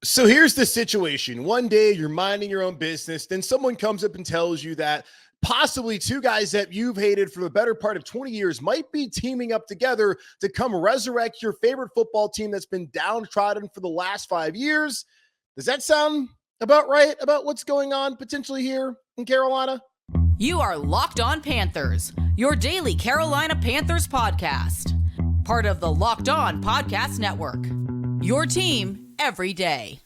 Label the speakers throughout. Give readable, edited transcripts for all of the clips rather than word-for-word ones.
Speaker 1: So here's the situation. One day you're minding your own business, then someone comes up and tells you that possibly two guys that you've hated for the better part of 20 years might be teaming up together to come resurrect your favorite football team that's been downtrodden for the last 5 years. Does that sound about right about what's going on potentially here in Carolina?
Speaker 2: You are Locked On Panthers, your daily Carolina Panthers podcast. Part of the Locked On Podcast Network. Your team every day.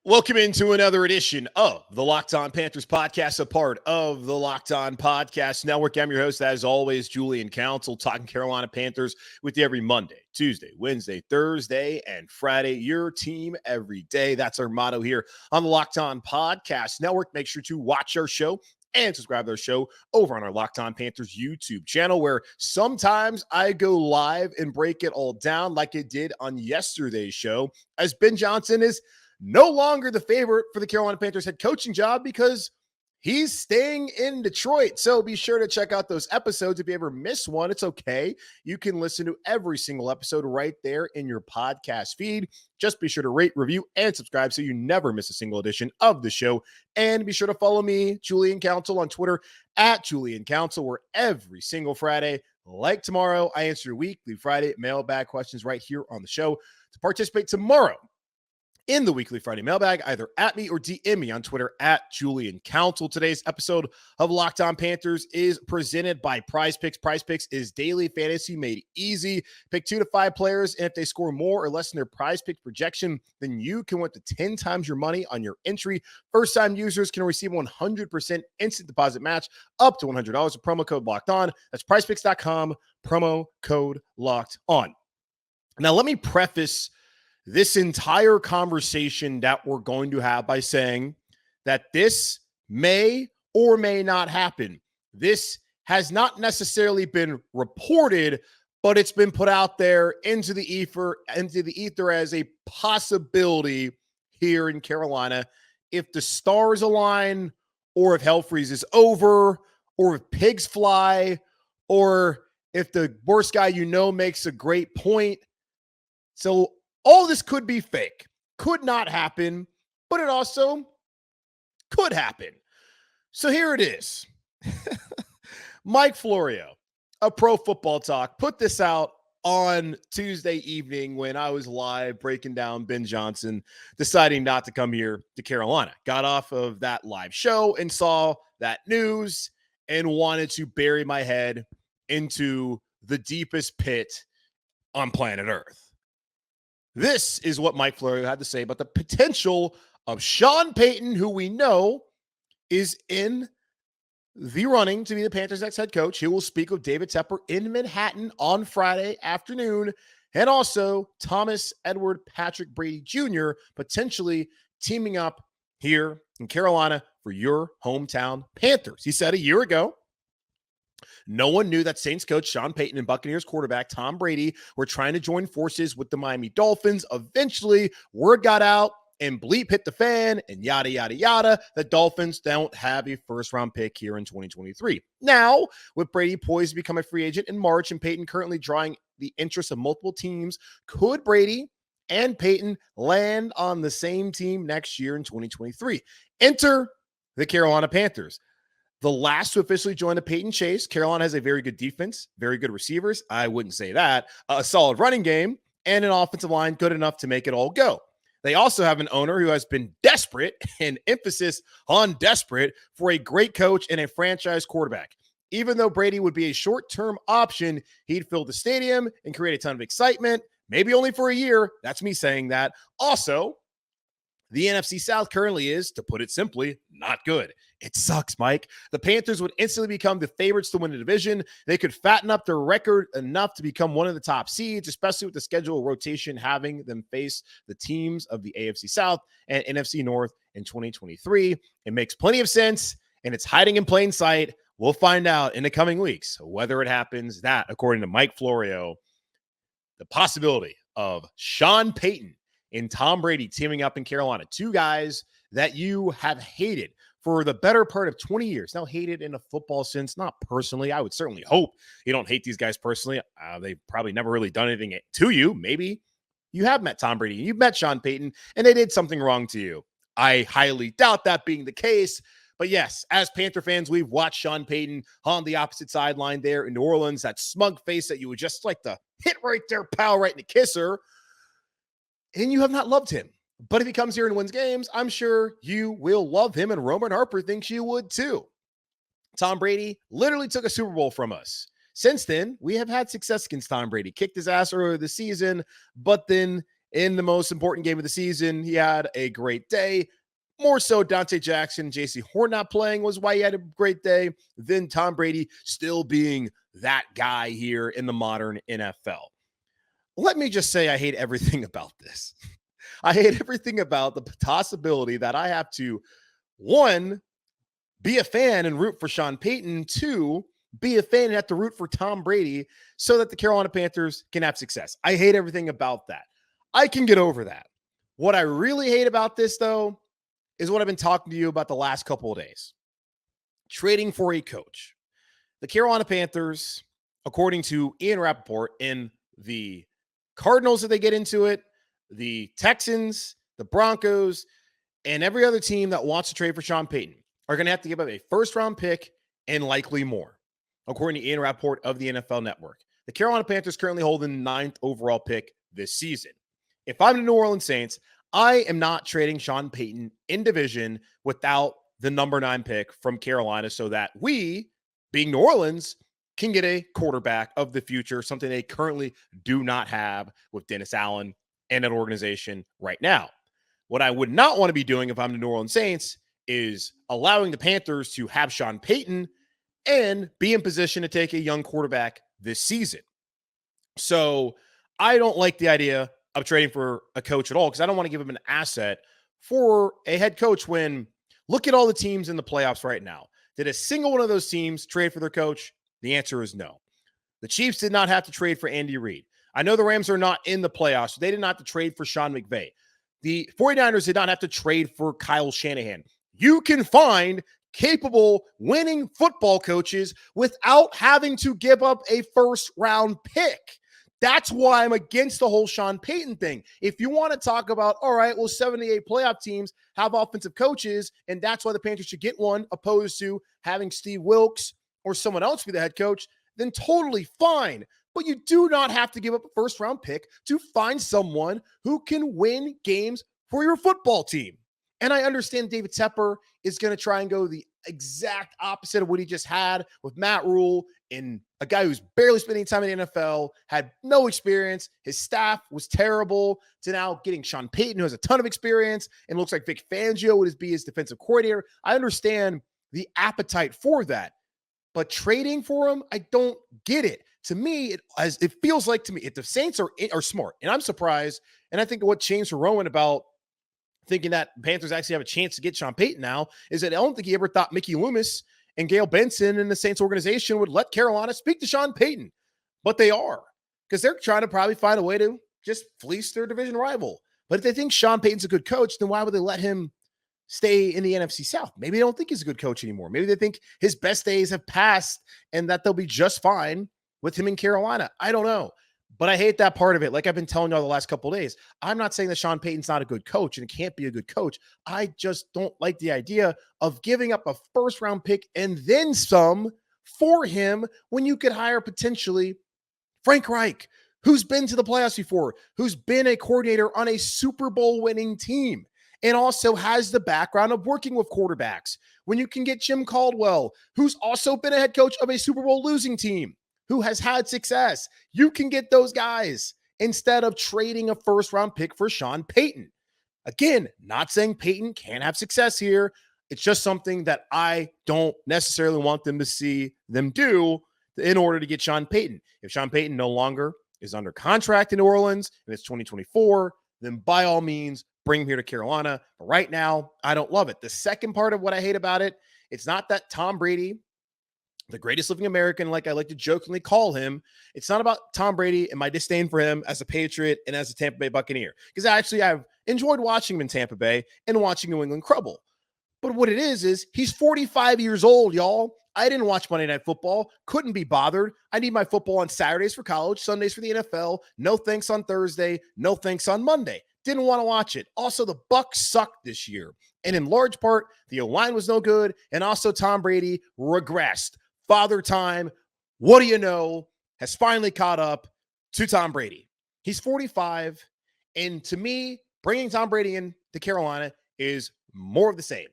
Speaker 1: Welcome into another edition of the Locked On Panthers podcast, a part of the Locked On Podcast Network. I'm your host, as always, Julian Council, talking Carolina Panthers with you every Monday, Tuesday, Wednesday, Thursday, and Friday. Your team every day. That's our motto here on the Locked On Podcast Network. Make sure to watch our show and subscribe to our show over on our Locked On Panthers YouTube channel, where sometimes I go live and break it all down like it did on yesterday's show, as Ben Johnson is no longer the favorite for the Carolina Panthers head coaching job because he's staying in Detroit. So be sure to check out those episodes. If you ever miss one, it's okay. You can listen to every single episode right there in your podcast feed. Just be sure to rate, review, and subscribe so you never miss a single edition of the show. And be sure to follow me, Julian Council, on Twitter at Julian Council, where every single Friday, like tomorrow, I answer your weekly Friday mailbag questions right here on the show. To participate tomorrow in the weekly Friday mailbag, either at me or DM me on Twitter at Julian Council. Today's episode of Locked On Panthers is presented by Prize Picks. Prize Picks is daily fantasy made easy. Pick 2 to 5 players, and if they score more or less than their Prize Picks projection, then you can win to 10 times your money on your entry. First-time users can receive 100% instant deposit match up to $100 with promo code Locked On. That's PrizePicks.com, promo code Locked On. Now, let me preface this entire conversation that we're going to have by saying that this may or may not happen. This has not necessarily been reported, but it's been put out there into the ether as a possibility here in Carolina. If the stars align, or if hell freezes over, or if pigs fly, or if the worst guy you know makes a great point. So all this could be fake, could not happen, but it also could happen. So here it is. Mike Florio of Pro Football Talk put this out on Tuesday evening when I was live breaking down Ben Johnson deciding not to come here to Carolina. Got off of that live show and saw that news and wanted to bury my head into the deepest pit on planet Earth. This is what Mike Florio had to say about the potential of Sean Payton, who we know is in the running to be the Panthers' next head coach. He will speak with David Tepper in Manhattan on Friday afternoon, and also Thomas Edward Patrick Brady Jr. potentially teaming up here in Carolina for your hometown Panthers. He said a year ago, no one knew that Saints coach Sean Payton and Buccaneers quarterback Tom Brady were trying to join forces with the Miami Dolphins. Eventually, word got out and bleep hit the fan and yada, yada, yada. The Dolphins don't have a first-round pick here in 2023. Now, with Brady poised to become a free agent in March and Payton currently drawing the interest of multiple teams, could Brady and Payton land on the same team next year in 2023? Enter the Carolina Panthers. The last to officially join the Peyton chase. Carolina has a very good defense, very good receivers. I wouldn't say that. A solid running game and an offensive line good enough to make it all go. They also have an owner who has been desperate, and emphasis on desperate, for a great coach and a franchise quarterback. Even though Brady would be a short-term option, he'd fill the stadium and create a ton of excitement, maybe only for a year. That's me saying that. Also, the NFC South currently is, to put it simply, not good. It sucks, Mike. The Panthers would instantly become the favorites to win the division. They could fatten up their record enough to become one of the top seeds, especially with the schedule rotation having them face the teams of the AFC South and NFC North in 2023. It makes plenty of sense, and it's hiding in plain sight. We'll find out in the coming weeks whether it happens. That, according to Mike Florio, the possibility of Sean Payton and Tom Brady teaming up in Carolina, two guys that you have hated for the better part of 20 years. Now hated in a football sense, not personally. I would certainly hope you don't hate these guys personally. They've probably never really done anything to you. Maybe you have met Tom Brady, you've met Sean Payton, and they did something wrong to you. I highly doubt that being the case. But yes, as Panther fans, we've watched Sean Payton on the opposite sideline there in New Orleans, that smug face that you would just like to hit right there, pal, right in the kisser. And you have not loved him. But if he comes here and wins games, I'm sure you will love him, and Roman Harper thinks you would too. Tom Brady literally took a Super Bowl from us. Since then, we have had success against Tom Brady. Kicked his ass earlier this season, but then in the most important game of the season, he had a great day. More so, Dante Jackson, J.C. Horn not playing was why he had a great day than Tom Brady still being that guy here in the modern NFL. Let me just say I hate everything about this. I hate everything about the possibility that I have to, one, be a fan and root for Sean Payton, two, be a fan and have to root for Tom Brady so that the Carolina Panthers can have success. I hate everything about that. I can get over that. What I really hate about this, though, is what I've been talking to you about the last couple of days. Trading for a coach. The Carolina Panthers, according to Ian Rappaport, and the Cardinals, if they get into it, the Texans, the Broncos, and every other team that wants to trade for Sean Payton are going to have to give up a first-round pick and likely more, according to Ian Rappaport of the NFL Network. The Carolina Panthers currently hold the 9th overall pick this season. If I'm the New Orleans Saints, I am not trading Sean Payton in division without the number 9 pick from Carolina so that we, being New Orleans, can get a quarterback of the future, something they currently do not have with Dennis Allen and an organization right now. What I would not want to be doing if I'm the New Orleans Saints is allowing the Panthers to have Sean Payton and be in position to take a young quarterback this season. So I don't like the idea of trading for a coach at all because I don't want to give him an asset for a head coach when look at all the teams in the playoffs right now. Did a single one of those teams trade for their coach? The answer is no. The Chiefs did not have to trade for Andy Reid. I know the Rams are not in the playoffs, so they did not have to trade for Sean McVay. The 49ers did not have to trade for Kyle Shanahan. You can find capable winning football coaches without having to give up a first-round pick. That's why I'm against the whole Sean Payton thing. If you want to talk about, all right, well, 78 playoff teams have offensive coaches, and that's why the Panthers should get one, opposed to having Steve Wilks or someone else be the head coach, then totally fine. But you do not have to give up a first-round pick to find someone who can win games for your football team. And I understand David Tepper is going to try and go the exact opposite of what he just had with Matt Rule, and a guy who's barely spending time in the NFL, had no experience. His staff was terrible, to now getting Sean Payton, who has a ton of experience, and looks like Vic Fangio would be his defensive coordinator. I understand the appetite for that, but trading for him, I don't get it. To me, it feels like to me, if the Saints are smart, and I'm surprised, and I think what changed for Rowan about thinking that Panthers actually have a chance to get Sean Payton now is that I don't think he ever thought Mickey Loomis and Gail Benson and the Saints organization would let Carolina speak to Sean Payton. But they are, because they're trying to probably find a way to just fleece their division rival. But if they think Sean Payton's a good coach, then why would they let him stay in the NFC South? Maybe they don't think he's a good coach anymore. Maybe they think his best days have passed and that they'll be just fine with him in Carolina. I don't know. But I hate that part of it. Like I've been telling y'all the last couple of days, I'm not saying that Sean Payton's not a good coach and it can't be a good coach. I just don't like the idea of giving up a first-round pick and then some for him when you could hire potentially Frank Reich, who's been to the playoffs before, who's been a coordinator on a Super Bowl winning team, and also has the background of working with quarterbacks. When you can get Jim Caldwell, who's also been a head coach of a Super Bowl losing team, who has had success. You can get those guys instead of trading a first-round pick for Sean Payton. Again, not saying Payton can't have success here. It's just something that I don't necessarily want them to see them do in order to get Sean Payton. If Sean Payton no longer is under contract in New Orleans and it's 2024, then by all means, bring him here to Carolina. But right now, I don't love it. The second part of what I hate about it, it's not that Tom Brady, the greatest living American, like I like to jokingly call him, it's not about Tom Brady and my disdain for him as a Patriot and as a Tampa Bay Buccaneer. Because actually, I've enjoyed watching him in Tampa Bay and watching New England crumble. But what it is he's 45 years old, y'all. I didn't watch Monday Night Football. Couldn't be bothered. I need my football on Saturdays for college, Sundays for the NFL. No thanks on Thursday. No thanks on Monday. Didn't want to watch it. Also, the Bucs sucked this year. And in large part, the O-line was no good. And also, Tom Brady regressed. Father Time, what do you know, has finally caught up to Tom Brady. He's 45. And to me, bringing Tom Brady in to Carolina is more of the same.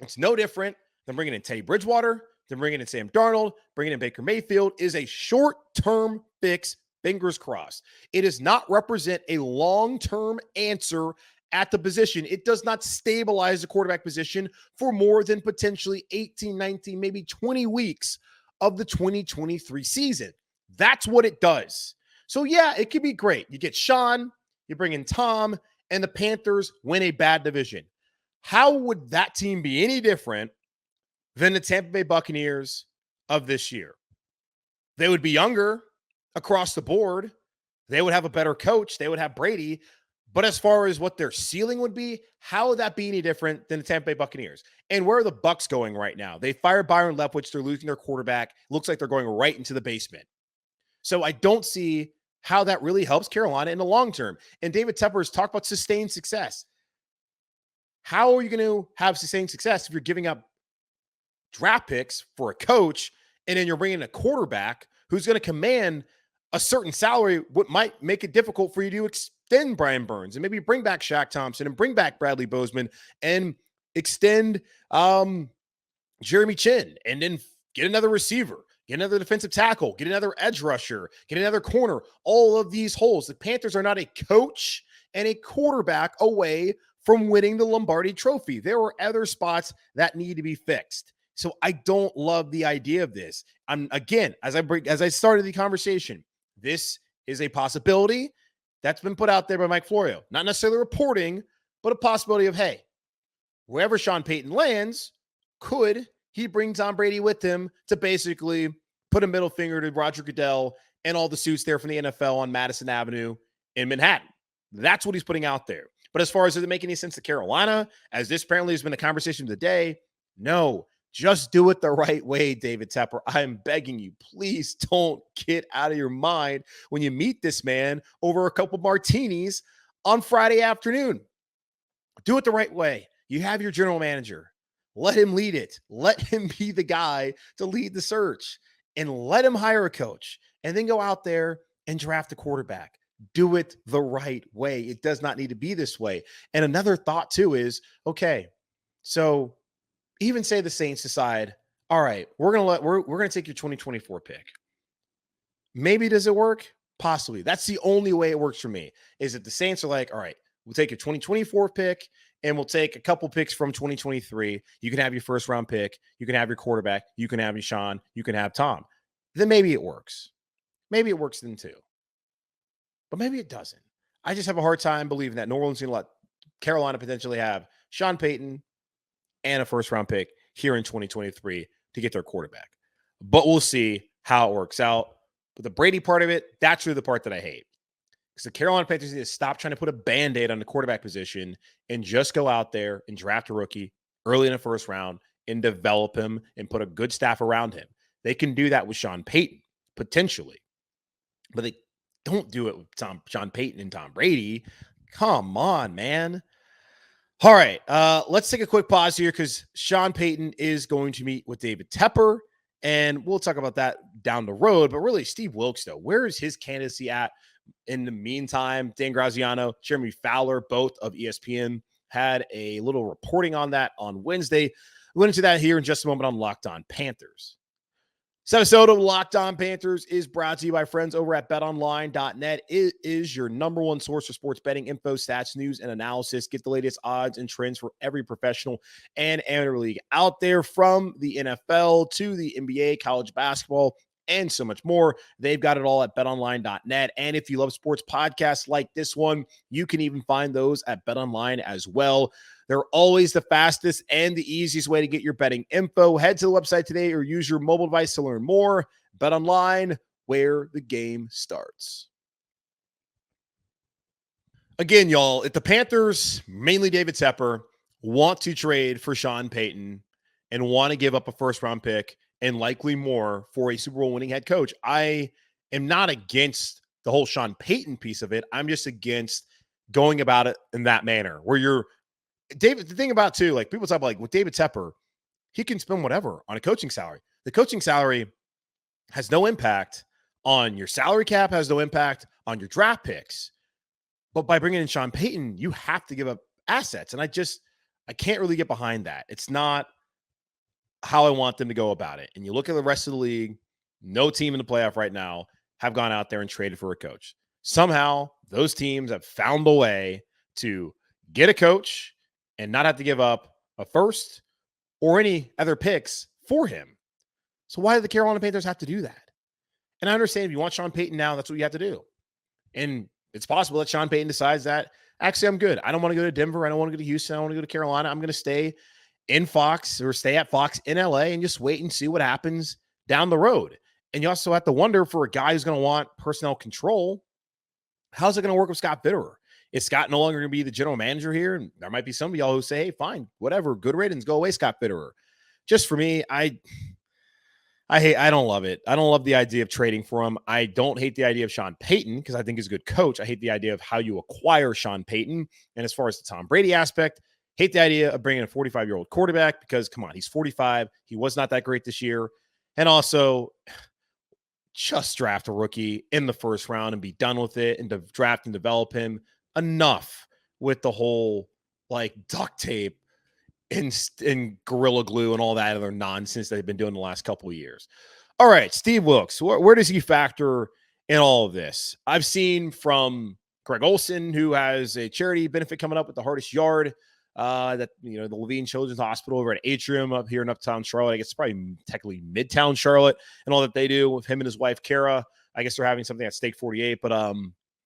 Speaker 1: It's no different than bringing in Teddy Bridgewater, than bringing in Sam Darnold, bringing in Baker Mayfield is a short-term fix, fingers crossed. It does not represent a long-term answer at the position. It does not stabilize the quarterback position for more than potentially 18, 19, maybe 20 weeks of the 2023 season. That's what it does. So yeah, it could be great. You get Sean, you bring in Tom, and the Panthers win a bad division. How would that team be any different than the Tampa Bay Buccaneers of this year? They would be younger across the board. They would have a better coach. They would have Brady. But as far as what their ceiling would be, how would that be any different than the Tampa Bay Buccaneers? And where are the Bucs going right now? They fired Byron Leftwich. They're losing their quarterback. Looks like they're going right into the basement. So I don't see how that really helps Carolina in the long term. And David Tepper has talked about sustained success. How are you going to have sustained success if you're giving up draft picks for a coach and then you're bringing a quarterback who's going to command a certain salary, what might make it difficult for you to extend Brian Burns and maybe bring back Shaq Thompson and bring back Bradley Bozeman and extend Jeremy Chin and then get another receiver, get another defensive tackle, get another edge rusher, get another corner, all of these holes. The Panthers are not a coach and a quarterback away from winning the Lombardi Trophy. There are other spots that need to be fixed. So I don't love the idea of this. Again, as I started the conversation, this is a possibility that's been put out there by Mike Florio. Not necessarily reporting, but a possibility of, hey, wherever Sean Payton lands, could he bring Tom Brady with him to basically put a middle finger to Roger Goodell and all the suits there from the NFL on Madison Avenue in Manhattan? That's what he's putting out there. But as far as does it make any sense to Carolina, as this apparently has been the conversation of the day, no. Just do it the right way, David Tepper. I'm begging you, please don't get out of your mind when you meet this man over a couple martinis on Friday afternoon. Do it the right way. You have your general manager. Let him lead it. Let him be the guy to lead the search and let him hire a coach and then go out there and draft a quarterback. Do it the right way. It does not need to be this way. And another thought too is, okay, so even say the Saints decide, all right, we're going to take your 2024 pick. Maybe does it work? Possibly. That's the only way it works for me, is that the Saints are like, all right, we'll take your 2024 pick and we'll take a couple picks from 2023. You can have your first round pick. You can have your quarterback. You can have your Sean. You can have Tom. Then maybe it works. Maybe it works then too. But maybe it doesn't. I just have a hard time believing that New Orleans is going to let Carolina potentially have Sean Payton and a first-round pick here in 2023 to get their quarterback. But we'll see how it works out. But the Brady part of it, that's really the part that I hate. Because the Carolina Panthers need to stop trying to put a Band-Aid on the quarterback position and just go out there and draft a rookie early in the first round and develop him and put a good staff around him. They can do that with Sean Payton, potentially. But they don't do it with Sean Payton and Tom Brady. Come on, man. All right, let's take a quick pause here because Sean Payton is going to meet with David Tepper, and we'll talk about that down the road. But really, Steve Wilks, though, where is his candidacy at in the meantime? Dan Graziano, Jeremy Fowler, both of ESPN, had a little reporting on that on Wednesday. We went into that here in just a moment on Locked On Panthers. This episode of Locked On Panthers is brought to you by friends over at betonline.net. It is your number one source for sports betting info, stats, news, and analysis. Get the latest odds and trends for every professional and amateur league out there, from the NFL to the NBA, college basketball, and so much more. They've got it all at betonline.net. And if you love sports podcasts like this one, you can even find those at BetOnline as well. They're always the fastest and the easiest way to get your betting info. Head to the website today or use your mobile device to learn more. BetOnline, where the game starts. Again, y'all, if the Panthers, mainly David Tepper, want to trade for Sean Payton and want to give up a first-round pick and likely more for a Super Bowl winning head coach. I am not against the whole Sean Payton piece of it. I'm just against going about it in that manner where you're David. The thing about too, like people talk about like with David Tepper, he can spend whatever on a coaching salary. The coaching salary has no impact on your salary cap, has no impact on your draft picks. But by bringing in Sean Payton, you have to give up assets. And I can't really get behind that. It's not how I want them to go about it. And you look at the rest of the league, no team in the playoff right now have gone out there and traded for a coach. Somehow those teams have found a way to get a coach and not have to give up a first or any other picks for him. So why do the Carolina Panthers have to do that? And I understand if you want Sean Payton now, that's what you have to do. And it's possible that Sean Payton decides that, actually, I'm good. I don't want to go to Denver. I don't want to go to Houston. I don't want to go to Carolina. I'm going to stay in Fox or stay at Fox in LA and just wait and see what happens down the road. And you also have to wonder for a guy who's going to want personnel control, how's it going to work with Scott Bitterer? Is Scott no longer going to be the general manager here? And there might be some of y'all who say, hey, fine, whatever, good riddance, go away, Scott Bitterer. Just for me, I don't love it. I don't love the idea of trading for him. I don't hate the idea of Sean Payton because I think he's a good coach. I hate the idea of how you acquire Sean Payton. And as far as the Tom Brady aspect, hate the idea of bringing a 45-year-old quarterback because, come on, he's 45. He was not that great this year. And also, just draft a rookie in the first round and be done with it and to draft and develop him. Enough with the whole, like, duct tape and Gorilla Glue and all that other nonsense that they've been doing the last couple of years. All right, Steve Wilks, where does he factor in all of this? I've seen from Greg Olson, who has a charity benefit coming up with the Hardest Yard, that, you know, the Levine Children's Hospital over at Atrium up here in Uptown Charlotte. I guess it's probably technically Midtown Charlotte and all that they do with him and his wife, Kara. I guess they're having something at Stake 48, but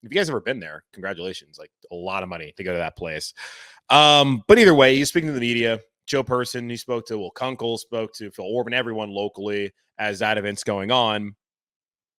Speaker 1: if you guys ever been there, congratulations. Like, a lot of money to go to that place. But either way, he's speaking to the media. Joe Person, he spoke to Will Kunkel, spoke to Phil Orban, everyone locally as that event's going on.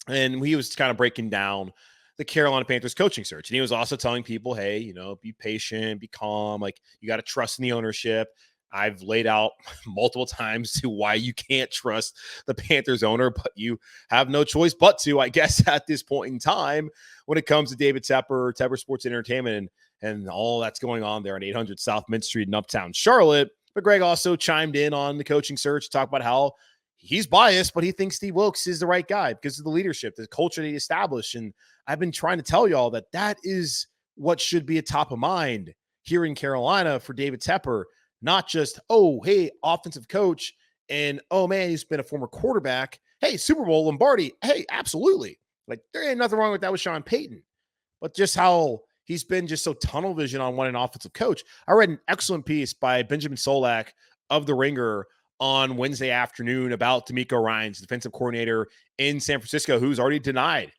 Speaker 1: And he was kind of breaking down the Carolina Panthers coaching search. And he was also telling people, hey, you know, be patient, be calm. Like, you got to trust in the ownership. I've laid out multiple times to why you can't trust the Panthers owner, but you have no choice but to, I guess, at this point in time, when it comes to David Tepper, Tepper Sports Entertainment, and all that's going on there on 800 South Mint Street in Uptown Charlotte. But Greg also chimed in on the coaching search, talk about how he's biased, but he thinks Steve Wilks is the right guy because of the leadership, the culture that he established. And I've been trying to tell y'all that that is what should be a top of mind here in Carolina for David Tepper. Not just, oh, hey, offensive coach, and, oh, man, he's been a former quarterback. Hey, Super Bowl, Lombardi. Hey, absolutely. Like, there ain't nothing wrong with that with Sean Payton. But just how he's been just so tunnel vision on wanting an offensive coach. I read an excellent piece by Benjamin Solak of The Ringer on Wednesday afternoon about D'Amico Ryans, defensive coordinator in San Francisco, who's already denied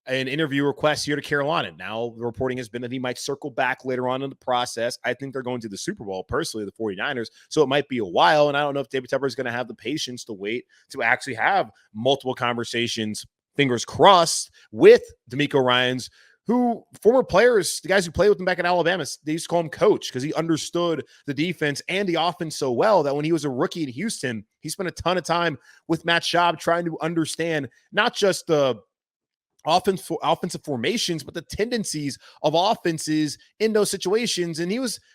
Speaker 1: an interview request here to Carolina. Now, the reporting has been that he might circle back later on in the process. I think they're going to the Super Bowl, personally, the 49ers, so it might be a while, and I don't know if David Tepper is going to have the patience to wait to actually have multiple conversations, fingers crossed, with D'Amico Ryans, who former players, the guys who played with him back in Alabama, they used to call him coach because he understood the defense and the offense so well that when he was a rookie in Houston, he spent a ton of time with Matt Schaub trying to understand not just the offensive formations, but the tendencies of offenses in those situations. And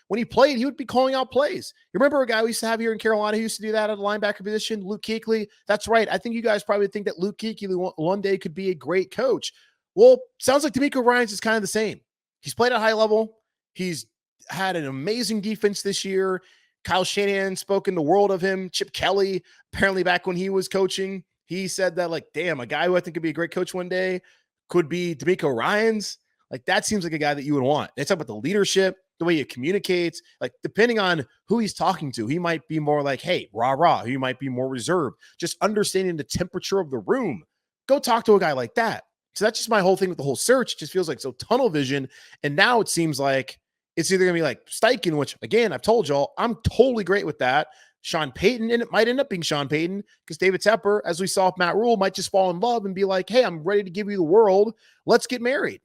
Speaker 1: when he played, he would be calling out plays. You remember a guy we used to have here in Carolina who used to do that at the linebacker position, Luke Kuechly? That's right. I think you guys probably think that Luke Kuechly one day could be a great coach. Well, sounds like D'Amico Ryans is kind of the same. He's played at a high level. He's had an amazing defense this year. Kyle Shanahan spoke in the world of him. Chip Kelly, apparently back when he was coaching, he said that, like, damn, a guy who I think could be a great coach one day could be D'Amico Ryans. Like, that seems like a guy that you would want. They talk about the leadership, the way he communicates. Like, depending on who he's talking to, he might be more like, hey, rah-rah. He might be more reserved. Just understanding the temperature of the room. Go talk to a guy like that. So that's just my whole thing with the whole search. It just feels like so tunnel vision. And now it seems like it's either going to be like Steichen, which, again, I've told y'all, I'm totally great with that. Sean Payton, and it might end up being Sean Payton because David Tepper, as we saw with Matt Rule, might just fall in love and be like, hey, I'm ready to give you the world. Let's get married.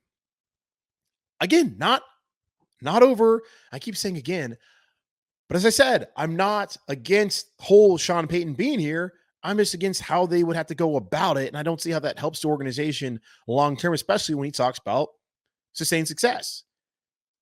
Speaker 1: Again, not over. I keep saying again, But as I said, I'm not against whole Sean Payton being here. I'm just against how they would have to go about it. And I don't see how that helps the organization long-term, especially when he talks about sustained success.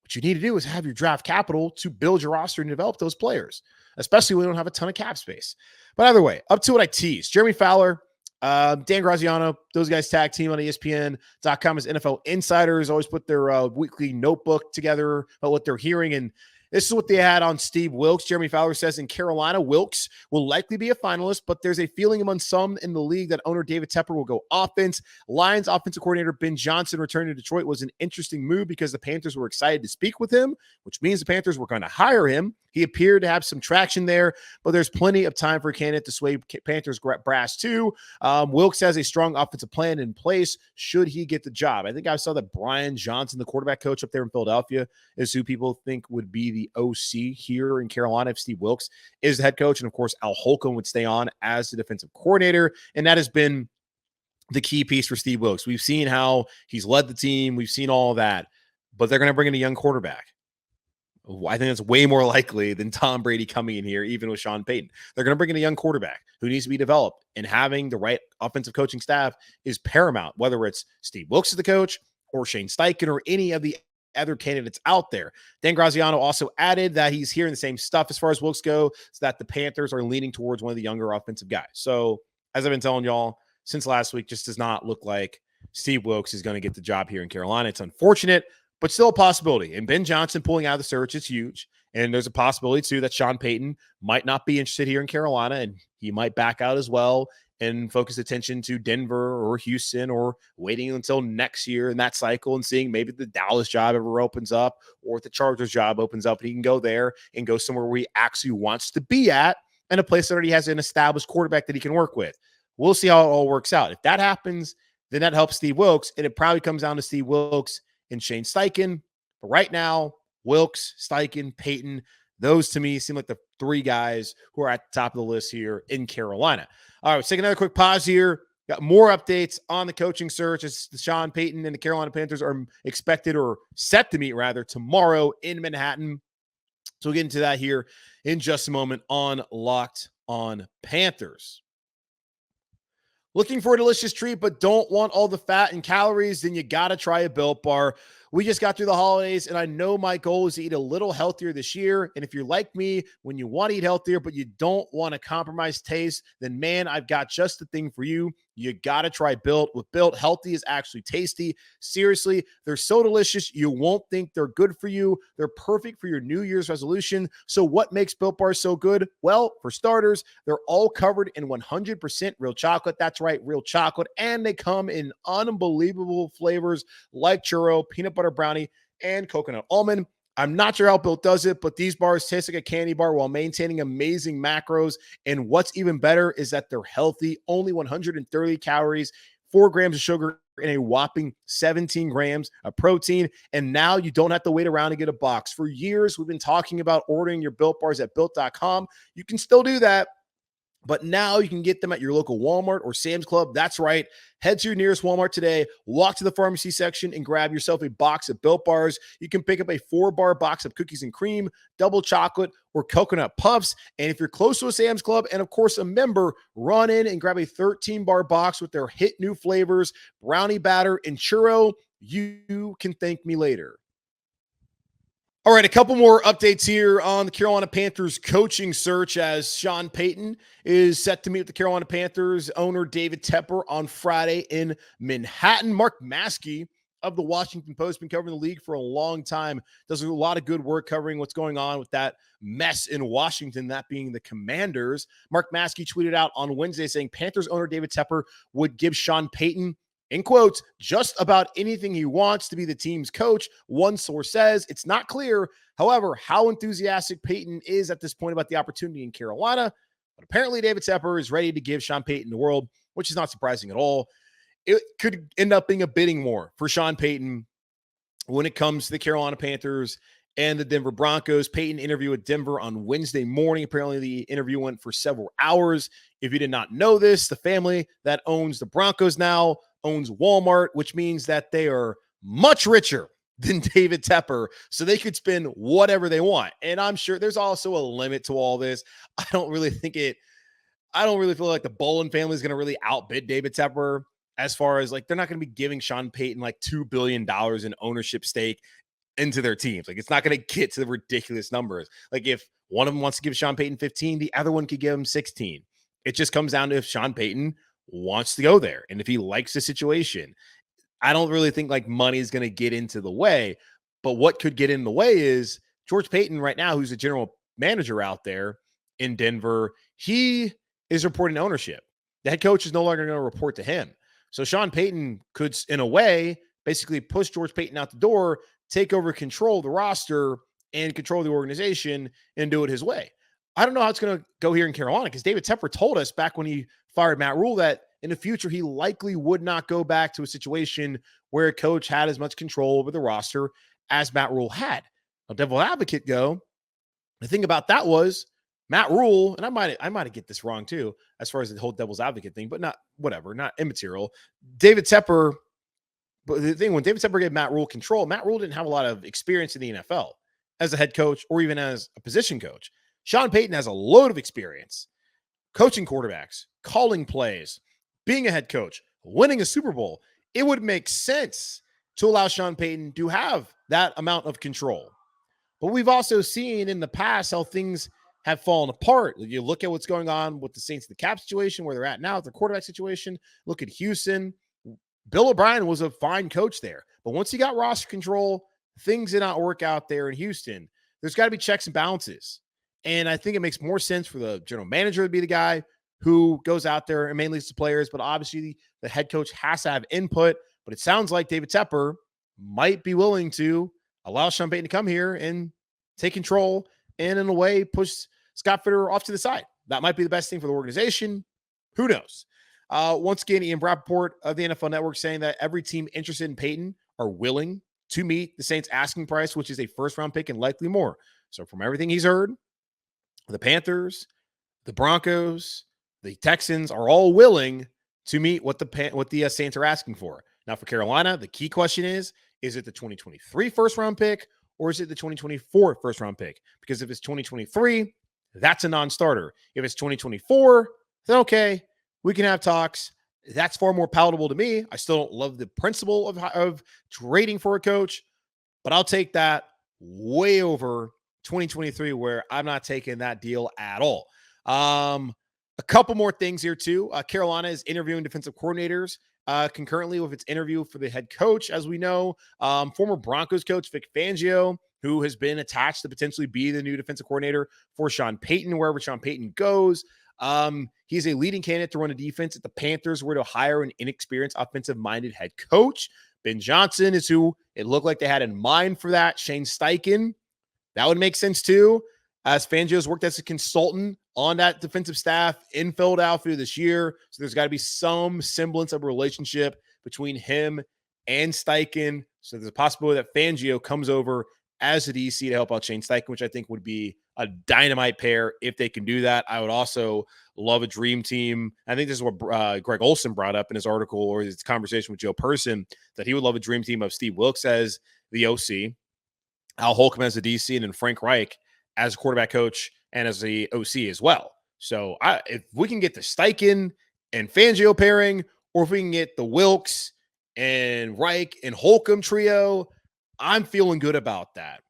Speaker 1: What you need to do is have your draft capital to build your roster and develop those players, especially when we don't have a ton of cap space. But either way, up to what I teased. Jeremy Fowler, Dan Graziano, those guys tag team on ESPN.com as NFL insiders, always put their weekly notebook together about what they're hearing. And this is what they had on Steve Wilks. Jeremy Fowler says in Carolina, Wilks will likely be a finalist, but there's a feeling among some in the league that owner David Tepper will go offense. Lions offensive coordinator Ben Johnson returning to Detroit was an interesting move because the Panthers were excited to speak with him, which means the Panthers were going to hire him. He appeared to have some traction there, but there's plenty of time for a candidate to sway Panthers brass too. Wilks has a strong offensive plan in place should he get the job. I think I saw that Brian Johnson, the quarterback coach up there in Philadelphia, is who people think would be the OC here in Carolina if Steve Wilks is the head coach. And of course, Al Holcomb would stay on as the defensive coordinator. And that has been the key piece for Steve Wilks. We've seen how he's led the team. We've seen all of that, but they're going to bring in a young quarterback. I think that's way more likely than Tom Brady coming in here, even with Sean Payton. They're going to bring in a young quarterback who needs to be developed, and having the right offensive coaching staff is paramount, whether it's Steve Wilks as the coach or Shane Steichen or any of the other candidates out there. Dan Graziano also added that he's hearing the same stuff as far as Wilks go, so that the Panthers are leaning towards one of the younger offensive guys. So as I've been telling y'all since last week, just does not look like Steve Wilks is going to get the job here in Carolina. It's unfortunate, but still a possibility. And Ben Johnson pulling out of the search is huge. And there's a possibility, too, that Sean Payton might not be interested here in Carolina, and he might back out as well and focus attention to Denver or Houston, or waiting until next year in that cycle and seeing maybe the Dallas job ever opens up, or if the Chargers job opens up and he can go there and go somewhere where he actually wants to be at, and a place that already has an established quarterback that he can work with. We'll see how it all works out. If that happens, then that helps Steve Wilks, and it probably comes down to Steve Wilks and Shane Steichen. But right now, Wilks, Steichen, Payton, those to me seem like the three guys who are at the top of the list here in Carolina. All right, let's take another quick pause here. Got more updates on the coaching search as Sean Payton and the Carolina Panthers are expected, or set to meet rather, tomorrow in Manhattan. So we'll get into that here in just a moment on Locked on Panthers. Looking for a delicious treat but don't want all the fat and calories? Then you got to try a Built Bar. We just got through the holidays, and I know my goal is to eat a little healthier this year. And if you're like me, when you want to eat healthier but you don't want to compromise taste, then man, I've got just the thing for you. You got to try Built. With Built, healthy is actually tasty. Seriously, they're so delicious, you won't think they're good for you. They're perfect for your New Year's resolution. So what makes Built Bars so good? Well, for starters, they're all covered in 100% real chocolate. That's right, real chocolate. And they come in unbelievable flavors like churro, peanut butter brownie, and coconut almond. I'm not sure how Built does it, but these bars taste like a candy bar while maintaining amazing macros. And what's even better is that they're healthy, only 130 calories, 4 grams of sugar, and a whopping 17 grams of protein. And now you don't have to wait around to get a box. For years, we've been talking about ordering your Built Bars at Built.com. You can still do that, but now you can get them at your local Walmart or Sam's Club. That's right. Head to your nearest Walmart today, walk to the pharmacy section, and grab yourself a box of Built Bars. You can pick up a 4-bar box of cookies and cream, double chocolate, or coconut puffs. And if you're close to a Sam's Club and, of course, a member, run in and grab a 13-bar box with their hit new flavors, brownie batter, and churro. You can thank me later. All right, a couple more updates here on the Carolina Panthers coaching search, as Sean Payton is set to meet with the Carolina Panthers owner David Tepper on Friday in Manhattan. Mark Maskey of the Washington Post, been covering the league for a long time, does a lot of good work covering what's going on with that mess in Washington, that being the Commanders. Mark Maskey tweeted out on Wednesday saying Panthers owner David Tepper would give Sean Payton, in quotes, just about anything he wants to be the team's coach. One source says it's not clear, however, how enthusiastic Payton is at this point about the opportunity in Carolina. But apparently David Tepper is ready to give Sean Payton the world, which is not surprising at all. It could end up being a bidding war for Sean Payton when it comes to the Carolina Panthers and the Denver Broncos. Payton interviewed with Denver on Wednesday morning. Apparently the interview went for several hours. If you did not know this, the family that owns the Broncos now owns Walmart, which means that they are much richer than David Tepper, so they could spend whatever they want. And I'm sure there's also a limit to all this. I don't really feel like the Bolin family is going to really outbid David Tepper as far as like, they're not going to be giving Sean Payton like $2 billion in ownership stake into their teams. Like, it's not going to get to the ridiculous numbers. Like, if one of them wants to give Sean Payton 15, the other one could give him 16. It just comes down to if Sean Payton wants to go there and if he likes the situation. I don't really think like money is going to get into the way, but what could get in the way is George Payton right now, who's the general manager out there in Denver. He is reporting ownership. The head coach is no longer going to report to him. So Sean Payton could, in a way, basically push George Payton out the door, take over control of the roster and control the organization and do it his way. I don't know how it's going to go here in Carolina, because David Tepper told us back when he fired Matt Rule that in the future, he likely would not go back to a situation where a coach had as much control over the roster as Matt Rule had. Now, devil advocate go, the thing about that was Matt Rule, and I might get this wrong too, as far as the whole devil's advocate thing, but not immaterial. David Tepper, but the thing, when David Tepper gave Matt Rule control, Matt Rule didn't have a lot of experience in the NFL as a head coach or even as a position coach. Sean Payton has a load of experience coaching quarterbacks, calling plays, being a head coach, winning a Super Bowl. It would make sense to allow Sean Payton to have that amount of control. But we've also seen in the past how things have fallen apart. You look at what's going on with the Saints, the cap situation, where they're at now, the quarterback situation. Look at Houston. Bill O'Brien was a fine coach there, but once he got roster control, things did not work out there in Houston. There's got to be checks and balances. And I think it makes more sense for the general manager to be the guy who goes out there and mainly leads the players, but obviously the head coach has to have input. But it sounds like David Tepper might be willing to allow Sean Payton to come here and take control and, in a way, push Scott Fitterer off to the side. That might be the best thing for the organization. Who knows? Once again, Ian Rappaport of the NFL Network saying that every team interested in Payton are willing to meet the Saints' asking price, which is a first-round pick and likely more. So from everything he's heard, the Panthers, the Broncos, the Texans are all willing to meet what the Saints are asking for. Now, for Carolina, the key question is it the 2023 first-round pick or is it the 2024 first-round pick? Because if it's 2023, that's a non-starter. If it's 2024, then okay, we can have talks. That's far more palatable to me. I still don't love the principle of trading for a coach, but I'll take that way over 2023, where I'm not taking that deal at all. A couple more things here too. Carolina is interviewing defensive coordinators concurrently with its interview for the head coach. As we know, former Broncos coach Vic Fangio, who has been attached to potentially be the new defensive coordinator for Sean Payton, wherever Sean Payton goes. He's a leading candidate to run a defense at the Panthers, were to hire an inexperienced offensive-minded head coach. Ben Johnson is who it looked like they had in mind for that. Shane Steichen, that would make sense too, as Fangio's worked as a consultant on that defensive staff in Philadelphia this year. So there's got to be some semblance of a relationship between him and Steichen. So there's a possibility that Fangio comes over as a DC to help out Shane Steichen, which I think would be a dynamite pair if they can do that. I would also love a dream team. I think this is what Greg Olson brought up in his article or his conversation with Joe Person, that he would love a dream team of Steve Wilks as the OC, Al Holcomb as the DC, and then Frank Reich as a quarterback coach and as the OC as well. So if we can get the Steichen and Fangio pairing, or if we can get the Wilks and Reich and Holcomb trio, I'm feeling good about that.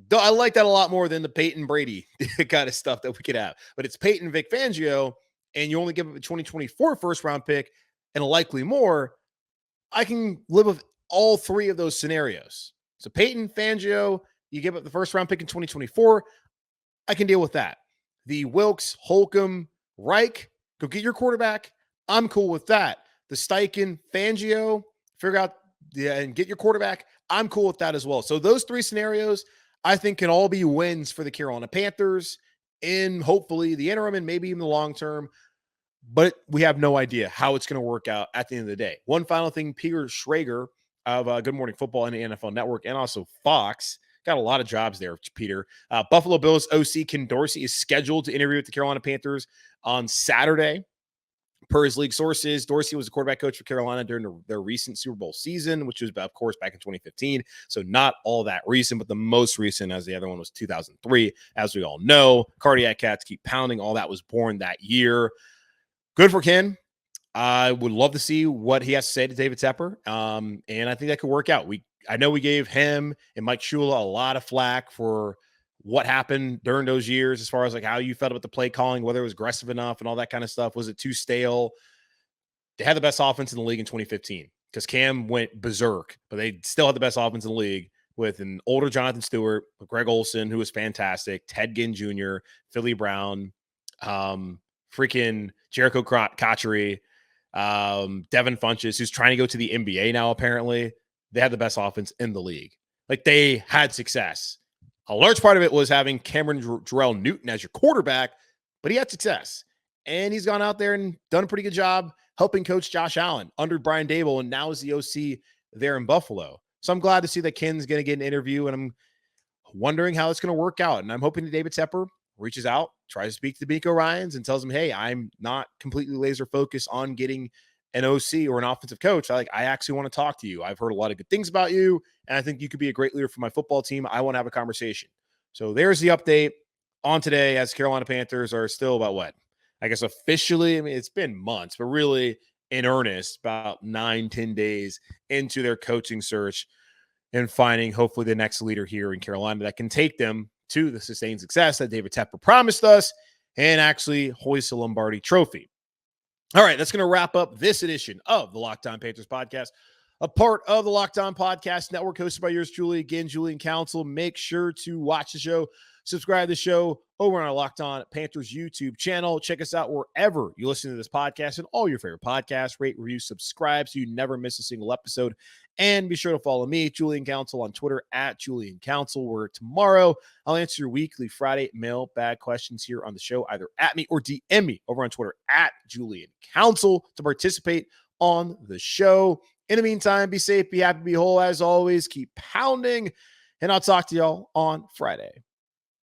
Speaker 1: Though I like that a lot more than the Payton Brady kind of stuff that we could have. But it's Payton, Vic Fangio, and you only give up a 2024 first-round pick and likely more. I can live with all three of those scenarios. So Payton, Fangio, you give up the first-round pick in 2024, I can deal with that. The Wilks, Holcomb, Reich, go get your quarterback. I'm cool with that. The Steichen, Fangio, figure out and get your quarterback. I'm cool with that as well. So those three scenarios, I think, can all be wins for the Carolina Panthers in hopefully the interim and maybe even the long term. But we have no idea how it's going to work out at the end of the day. One final thing, Peter Schrager of Good Morning Football and the NFL Network and also Fox, got a lot of jobs there, Peter. Buffalo Bills OC Ken Dorsey is scheduled to interview with the Carolina Panthers on Saturday. Per his league sources, Dorsey was the quarterback coach for Carolina during their recent Super Bowl season, which was, of course, back in 2015. So not all that recent, but the most recent, as the other one was 2003. As we all know, cardiac cats keep pounding. All that was born that year. Good for Ken. I would love to see what he has to say to David Tepper, and I think that could work out. I know we gave him and Mike Shula a lot of flack for what happened during those years, as far as like how you felt about the play calling, whether it was aggressive enough and all that kind of stuff. Was it too stale? They had the best offense in the league in 2015 because Cam went berserk, but they still had the best offense in the league with an older Jonathan Stewart, Greg Olsen, who was fantastic, Ted Ginn Jr., Philly Brown, freaking Jericho Cotchery, Devin Funchess, who's trying to go to the NBA now, apparently. They had the best offense in the league. Like, they had success. A large part of it was having Cameron Jarrell Newton as your quarterback, but he had success. And he's gone out there and done a pretty good job helping coach Josh Allen under Brian Daboll, and now is the OC there in Buffalo. So I'm glad to see that Ken's going to get an interview, and I'm wondering how it's going to work out. And I'm hoping that David Tepper reaches out, tries to speak to D'Amico Ryans, and tells him, hey, I'm not completely laser focused on getting an OC or an offensive coach. I actually want to talk to you. I've heard a lot of good things about you, and I think you could be a great leader for my football team. I want to have a conversation. So there's the update on today, as Carolina Panthers are still about what? I guess officially, I mean, it's been months, but really in earnest, about 9-10 days into their coaching search and finding hopefully the next leader here in Carolina that can take them to the sustained success that David Tepper promised us and actually hoist the Lombardi Trophy. All right, that's going to wrap up this edition of the Locked On Panthers podcast, a part of the Locked On Podcast Network, hosted by yours truly, again, Julian Council. Make sure to watch the show, subscribe to the show over on our Locked On Panthers YouTube channel. Check us out wherever you listen to this podcast and all your favorite podcasts. Rate, review, subscribe so you never miss a single episode. And be sure to follow me, Julian Council, on Twitter at Julian Council, where tomorrow I'll answer your weekly Friday mailbag questions here on the show, either at me or DM me over on Twitter at Julian Council to participate on the show. In the meantime, be safe, be happy, be whole. As always, keep pounding, and I'll talk to y'all on Friday.